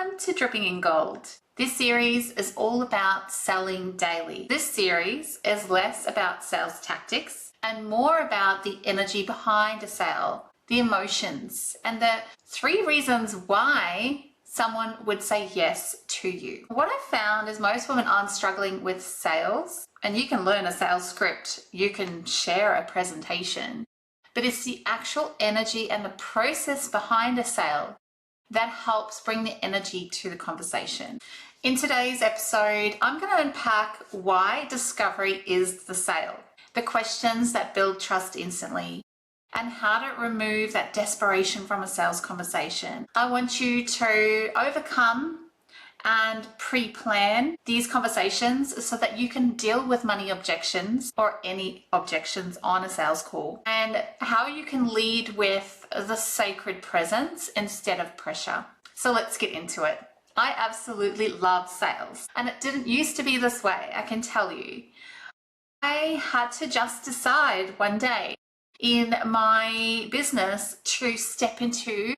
Welcome to Dripping in Gold. This series is all about selling daily. This series is less about sales tactics and more about the energy behind a sale, the emotions, and the 3 reasons why someone would say yes to you. What I've found is most women aren't struggling with sales, and you can learn a sales script, you can share a presentation, but it's the actual energy and the process behind a sale that helps bring the energy to the conversation. In today's episode, I'm going to unpack why discovery is the sale, the questions that build trust instantly, and how to remove that desperation from a sales conversation. I want you to overcome and pre-plan these conversations so that you can deal with money objections or any objections on a sales call, and how you can lead with the sacred presence instead of pressure. So let's get into it. I absolutely love sales, and it didn't used to be this way, I can tell you. I had to just decide one day in my business to step into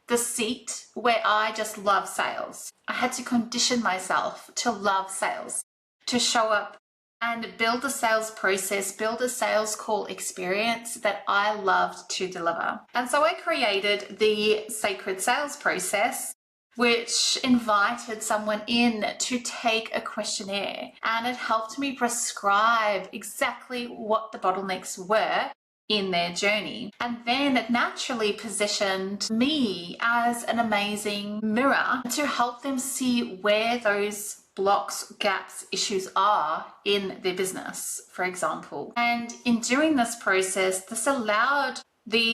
the seat where I just love sales. I had to condition myself to love sales, to show up and build a sales process, build a sales call experience that I loved to deliver. And so I created the Sacred Sales Process, which invited someone in to take a questionnaire, and it helped me prescribe exactly what the bottlenecks were in their journey. And then it naturally positioned me as an amazing mirror to help them see where those blocks, gaps, issues are in their business, for example. And in doing this process, this allowed the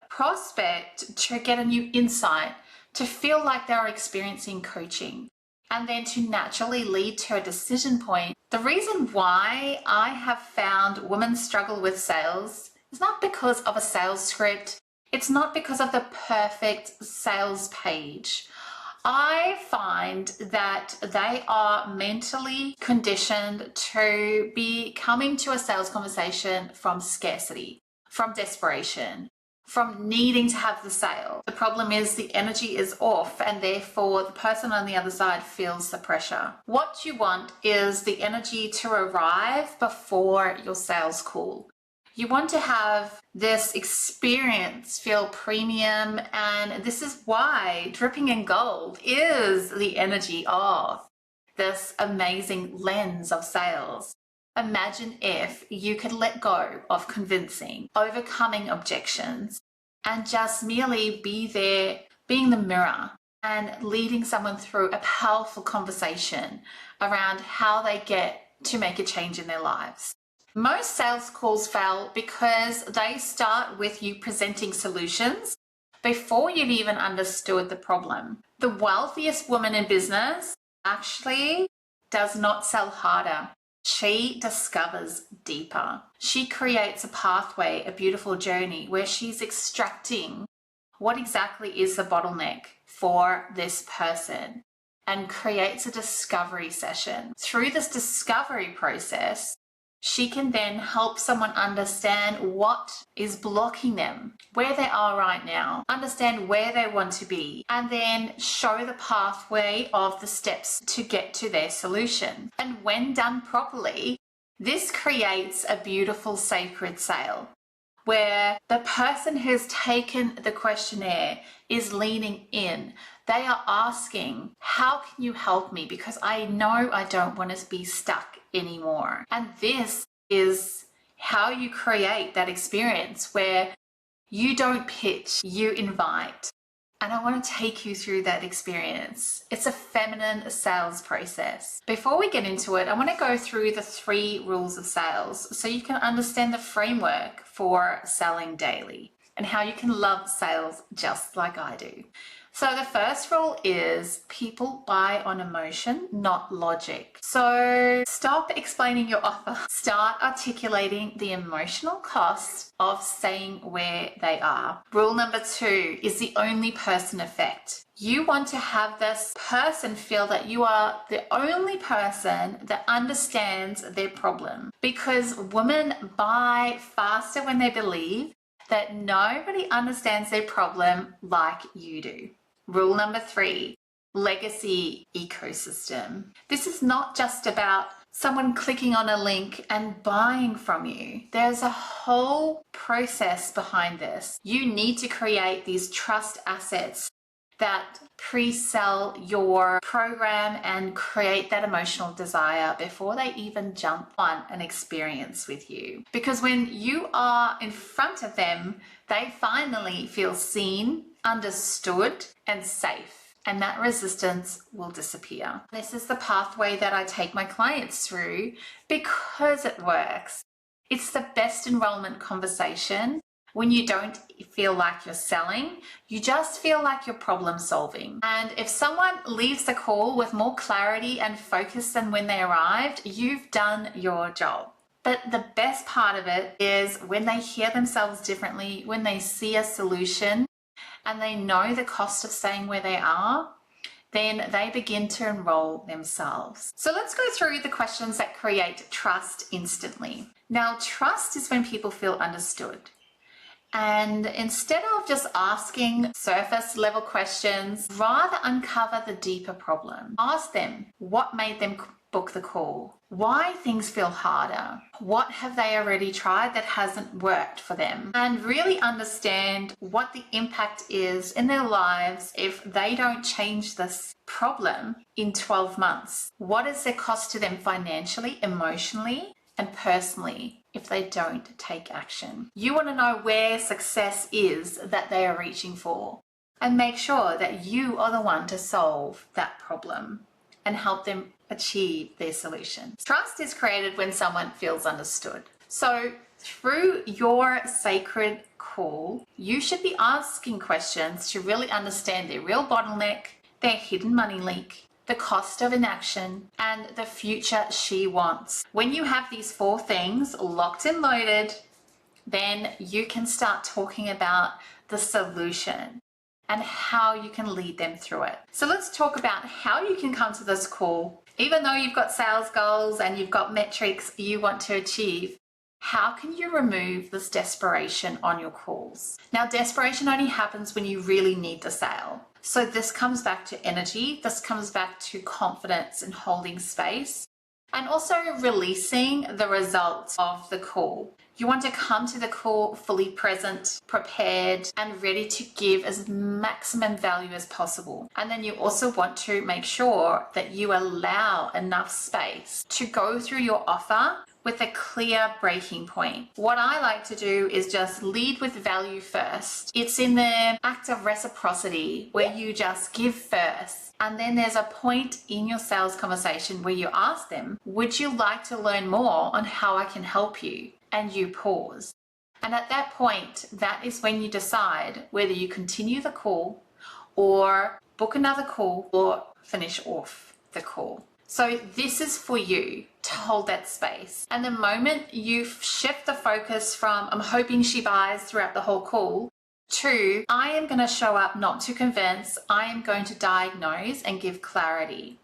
prospect to get a new insight, to feel like they're experiencing coaching, and then to naturally lead to a decision point. The reason why I have found women struggle with sales is not because of a sales script. It's not because of the perfect sales page. I find that they are mentally conditioned to be coming to a sales conversation from scarcity, from desperation, from needing to have the sale. The problem is the energy is off, and therefore the person on the other side feels the pressure. What you want is the energy to arrive before your sales call. You want to have this experience feel premium, and this is why Dripping in Gold is the energy of this amazing lens of sales. Imagine if you could let go of convincing, overcoming objections, and just merely be there, being the mirror and leading someone through a powerful conversation around how they get to make a change in their lives. Most sales calls fail because they start with you presenting solutions before you've even understood the problem. The wealthiest woman in business actually does not sell harder. She discovers deeper. She creates a pathway, a beautiful journey where she's extracting what exactly is the bottleneck for this person and creates a discovery session. Through this discovery process, she can then help someone understand what is blocking them, where they are right now, understand where they want to be, and then show the pathway of the steps to get to their solution. And when done properly, this creates a beautiful sacred sale where the person who's taken the questionnaire is leaning in. They are asking, how can you help me? Because I know I don't want to be stuck anymore. And this is how you create that experience where you don't pitch, you invite. And I want to take you through that experience. It's a feminine sales process. Before we get into it, I want to go through the 3 rules of sales so you can understand the framework for selling daily and how you can love sales just like I do. So the first rule is people buy on emotion, not logic. So stop explaining your offer. Start articulating the emotional cost of saying where they are. Rule number 2 is the only person effect. You want to have this person feel that you are the only person that understands their problem, because women buy faster when they believe that nobody understands their problem like you do. Rule number 3, legacy ecosystem. This is not just about someone clicking on a link and buying from you. There's a whole process behind this. You need to create these trust assets that pre-sell your program and create that emotional desire before they even jump on an experience with you. Because when you are in front of them, they finally feel seen, understood, and safe. And that resistance will disappear. This is the pathway that I take my clients through because it works. It's the best enrollment conversation when you don't feel like you're selling, you just feel like you're problem solving. And if someone leaves the call with more clarity and focus than when they arrived, you've done your job. But the best part of it is when they hear themselves differently, when they see a solution, and they know the cost of staying where they are, then they begin to enroll themselves. So let's go through the questions that create trust instantly. Now, trust is when people feel understood. And instead of just asking surface level questions, rather uncover the deeper problem. Ask them what made them book the call, why things feel harder, what have they already tried that hasn't worked for them, and really understand what the impact is in their lives if they don't change this problem in 12 months. What is the cost to them financially, emotionally, and personally if they don't take action? You want to know where success is that they are reaching for and make sure that you are the one to solve that problem and help them achieve their solution. Trust is created when someone feels understood. So through your sacred call, you should be asking questions to really understand their real bottleneck, their hidden money leak, the cost of inaction, and the future she wants. When you have these 4 things locked and loaded, then you can start talking about the solution and how you can lead them through it. So let's talk about how you can come to this call. Even though you've got sales goals and you've got metrics you want to achieve, how can you remove this desperation on your calls? Now, desperation only happens when you really need the sale. So this comes back to energy, this comes back to confidence and holding space, and also releasing the results of the call. You want to come to the call fully present, prepared, and ready to give as maximum value as possible. And then you also want to make sure that you allow enough space to go through your offer with a clear breaking point. What I like to do is just lead with value first. It's in the act of reciprocity where you just give first. And then there's a point in your sales conversation where you ask them, would you like to learn more on how I can help you? And you pause. And at that point, that is when you decide whether you continue the call or book another call or finish off the call. So this is for you to hold that space. And the moment you shift the focus from I'm hoping she buys throughout the whole call to I am going to show up not to convince, I am going to diagnose and give clarity.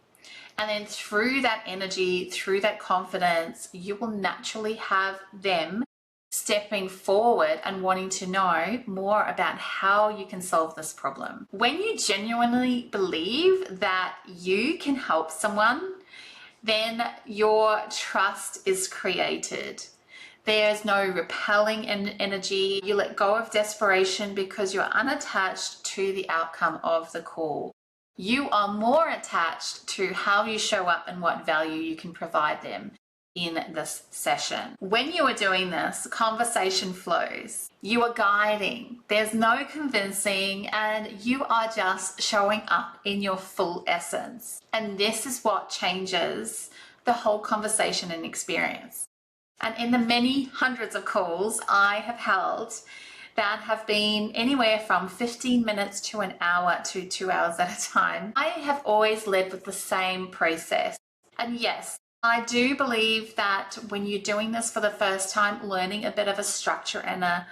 And then through that energy, through that confidence, you will naturally have them stepping forward and wanting to know more about how you can solve this problem. When you genuinely believe that you can help someone, then your trust is created. There's no repelling energy. You let go of desperation because you're unattached to the outcome of the call. You are more attached to how you show up and what value you can provide them in this session. When you are doing this, conversation flows. You are guiding. There's no convincing, and you are just showing up in your full essence. And this is what changes the whole conversation and experience. And in the many hundreds of calls I have held that have been anywhere from 15 minutes to an hour to 2 hours at a time, I have always led with the same process. And yes, I do believe that when you're doing this for the first time, learning a bit of a structure and a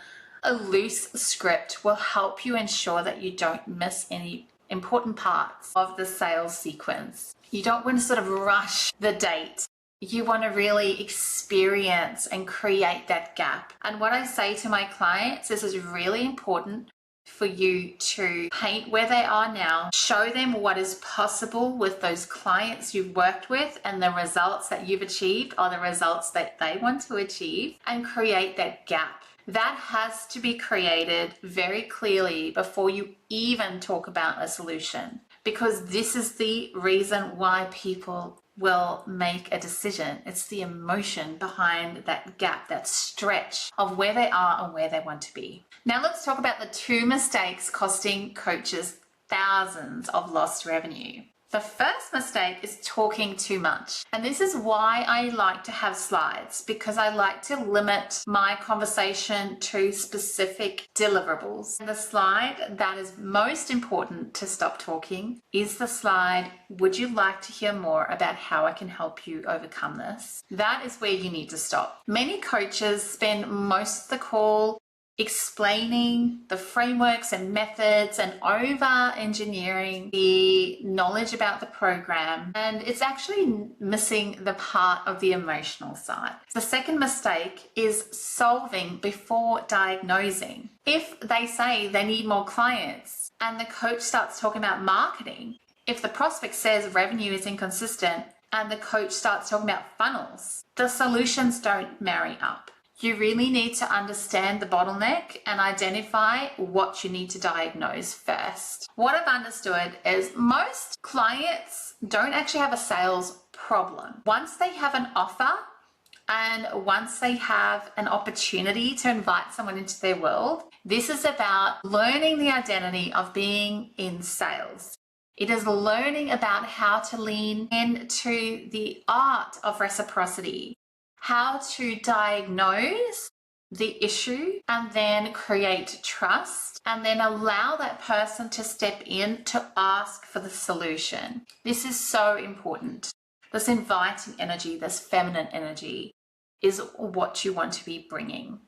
loose script will help you ensure that you don't miss any important parts of the sales sequence. You don't want to sort of rush the date. You want to really experience and create that gap. And what I say to my clients, this is really important. for you to paint where they are now, show them what is possible with those clients you've worked with, and the results that you've achieved are the results that they want to achieve, and create that gap. That has to be created very clearly before you even talk about a solution, because this is the reason why people will make a decision. It's the emotion behind that gap, that stretch of where they are and where they want to be. Now let's talk about the 2 mistakes costing coaches thousands of lost revenue. The first mistake is talking too much. And this is why I like to have slides, because I like to limit my conversation to specific deliverables. And the slide that is most important to stop talking is the slide, would you like to hear more about how I can help you overcome this? That is where you need to stop. Many coaches spend most of the call explaining the frameworks and methods and over engineering the knowledge about the program, and it's actually missing the part of the emotional side. The second mistake is solving before diagnosing. If they say they need more clients and the coach starts talking about marketing, if the prospect says revenue is inconsistent and the coach starts talking about funnels, the solutions don't marry up. You really need to understand the bottleneck and identify what you need to diagnose first. What I've understood is most clients don't actually have a sales problem. Once they have an offer and once they have an opportunity to invite someone into their world, this is about learning the identity of being in sales. It is learning about how to lean into the art of reciprocity, how to diagnose the issue and then create trust, and then allow that person to step in to ask for the solution. This is so important. This inviting energy, this feminine energy, is what you want to be bringing.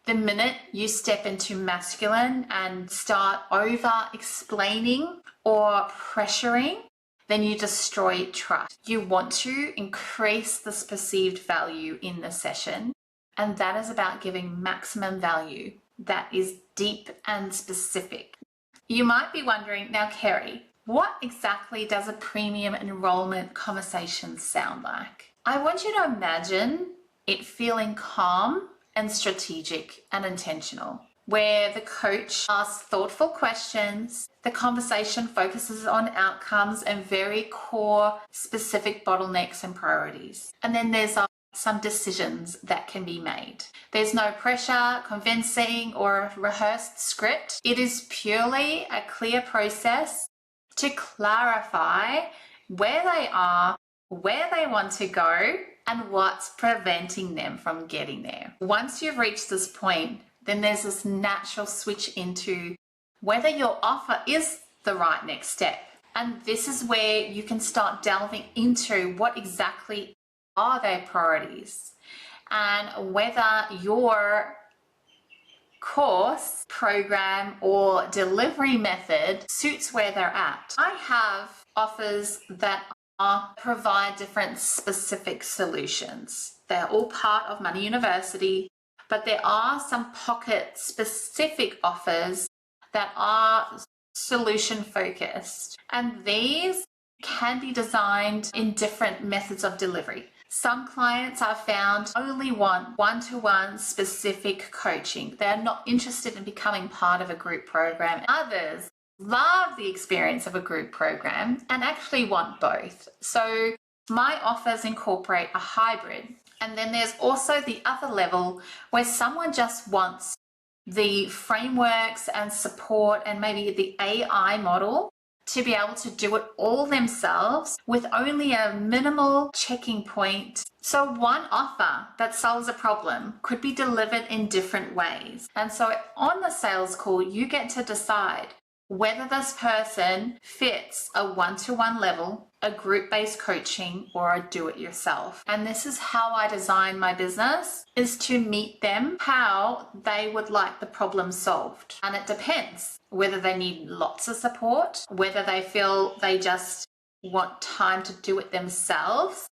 The minute you step into masculine and start over explaining or pressuring, then you destroy trust. You want to increase this perceived value in the session, and that is about giving maximum value that is deep and specific. You might be wondering, now Kerry, what exactly does a premium enrollment conversation sound like? I want you to imagine it feeling calm and strategic and intentional, where the coach asks thoughtful questions, the conversation focuses on outcomes and very core specific bottlenecks and priorities. And then there's some decisions that can be made. There's no pressure, convincing, or rehearsed script. It is purely a clear process to clarify where they are, where they want to go, and what's preventing them from getting there. Once you've reached this point, then there's this natural switch into whether your offer is the right next step. And this is where you can start delving into what exactly are their priorities and whether your course, program, or delivery method suits where they're at. I have offers that provide different specific solutions. They're all part of Money University, but there are some pocket specific offers that are solution focused, and these can be designed in different methods of delivery. Some clients I've found only want one-to-one specific coaching. They're not interested in becoming part of a group program. Others love the experience of a group program and actually want both. So my offers incorporate a hybrid. And then there's also the other level where someone just wants the frameworks and support and maybe the AI model to be able to do it all themselves with only a minimal checking point. So one offer that solves a problem could be delivered in different ways. And so on the sales call, you get to decide whether this person fits a one-to-one level, a group-based coaching, or a do-it-yourself. And this is how I design my business, is to meet them how they would like the problem solved. And it depends whether they need lots of support, whether they feel they just want time to do it themselves,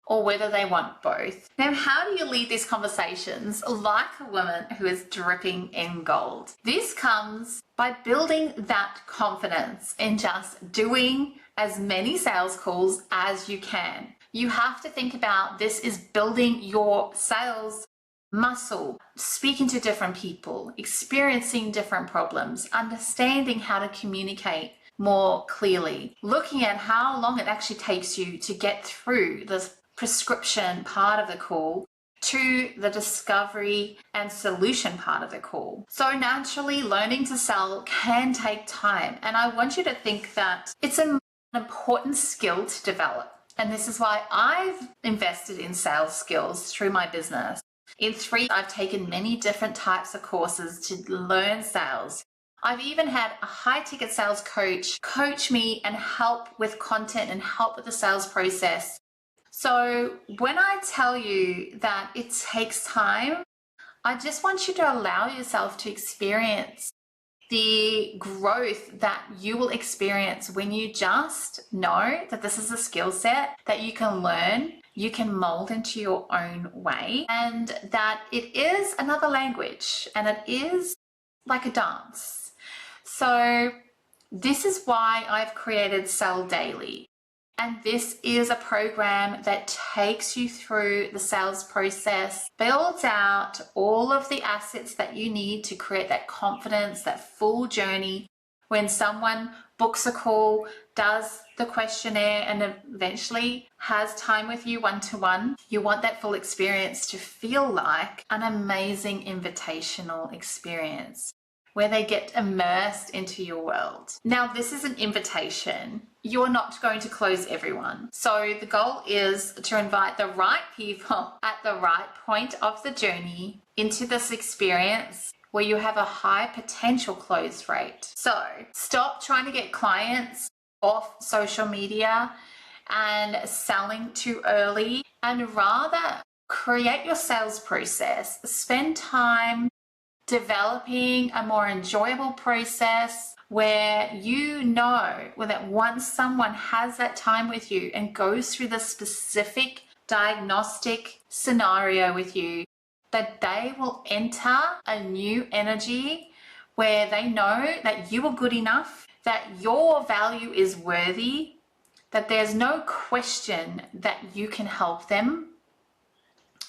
or whether they want both. Now, how do you lead these conversations like a woman who is dripping in gold? This comes by building that confidence in just doing as many sales calls as you can. You have to think about this is building your sales muscle, speaking to different people, experiencing different problems, understanding how to communicate more clearly, looking at how long it actually takes you to get through this prescription part of the call to the discovery and solution part of the call. So naturally, learning to sell can take time. And I want you to think that it's an important skill to develop. And this is why I've invested in sales skills through my business. In 3, I've taken many different types of courses to learn sales. I've even had a high-ticket sales coach me and help with content and help with the sales process. So when I tell you that it takes time, I just want you to allow yourself to experience the growth that you will experience when you just know that this is a skill set that you can learn, you can mold into your own way, and that it is another language and it is like a dance. So this is why I've created Sell Daily. And this is a program that takes you through the sales process, builds out all of the assets that you need to create that confidence, that full journey. When someone books a call, does the questionnaire, and eventually has time with you one-to-one, you want that full experience to feel like an amazing invitational experience where they get immersed into your world. Now, this is an invitation. You're not going to close everyone. So the goal is to invite the right people at the right point of the journey into this experience where you have a high potential close rate. So stop trying to get clients off social media and selling too early, and rather create your sales process. Spend time developing a more enjoyable process where you know that once someone has that time with you and goes through the specific diagnostic scenario with you, that they will enter a new energy where they know that you are good enough, that your value is worthy, that there's no question that you can help them,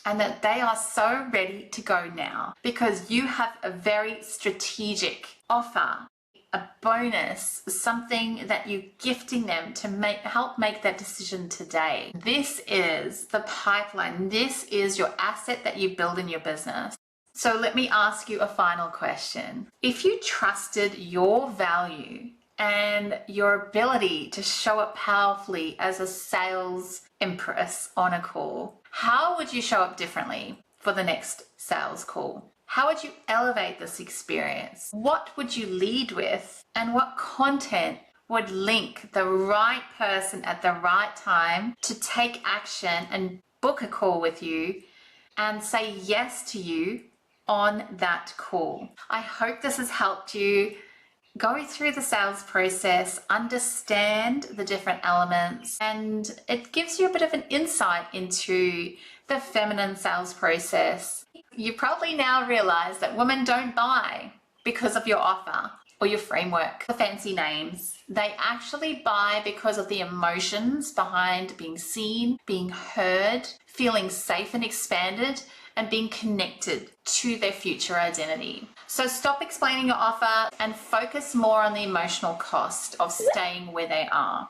and that they are so ready to go now because you have a very strategic offer, a bonus, something that you're gifting them to help make that decision today. This is the pipeline. This is your asset that you build in your business. So let me ask you a final question. If you trusted your value and your ability to show up powerfully as a sales empress on a call, how would you show up differently for the next sales call? How would you elevate this experience? What would you lead with? And what content would link the right person at the right time to take action and book a call with you and say yes to you on that call? I hope this has helped you go through the sales process, understand the different elements, and it gives you a bit of an insight into the feminine sales process. You probably now realize that women don't buy because of your offer or your framework, the fancy names. They actually buy because of the emotions behind being seen, being heard, feeling safe and expanded, and being connected to their future identity. So stop explaining your offer and focus more on the emotional cost of staying where they are.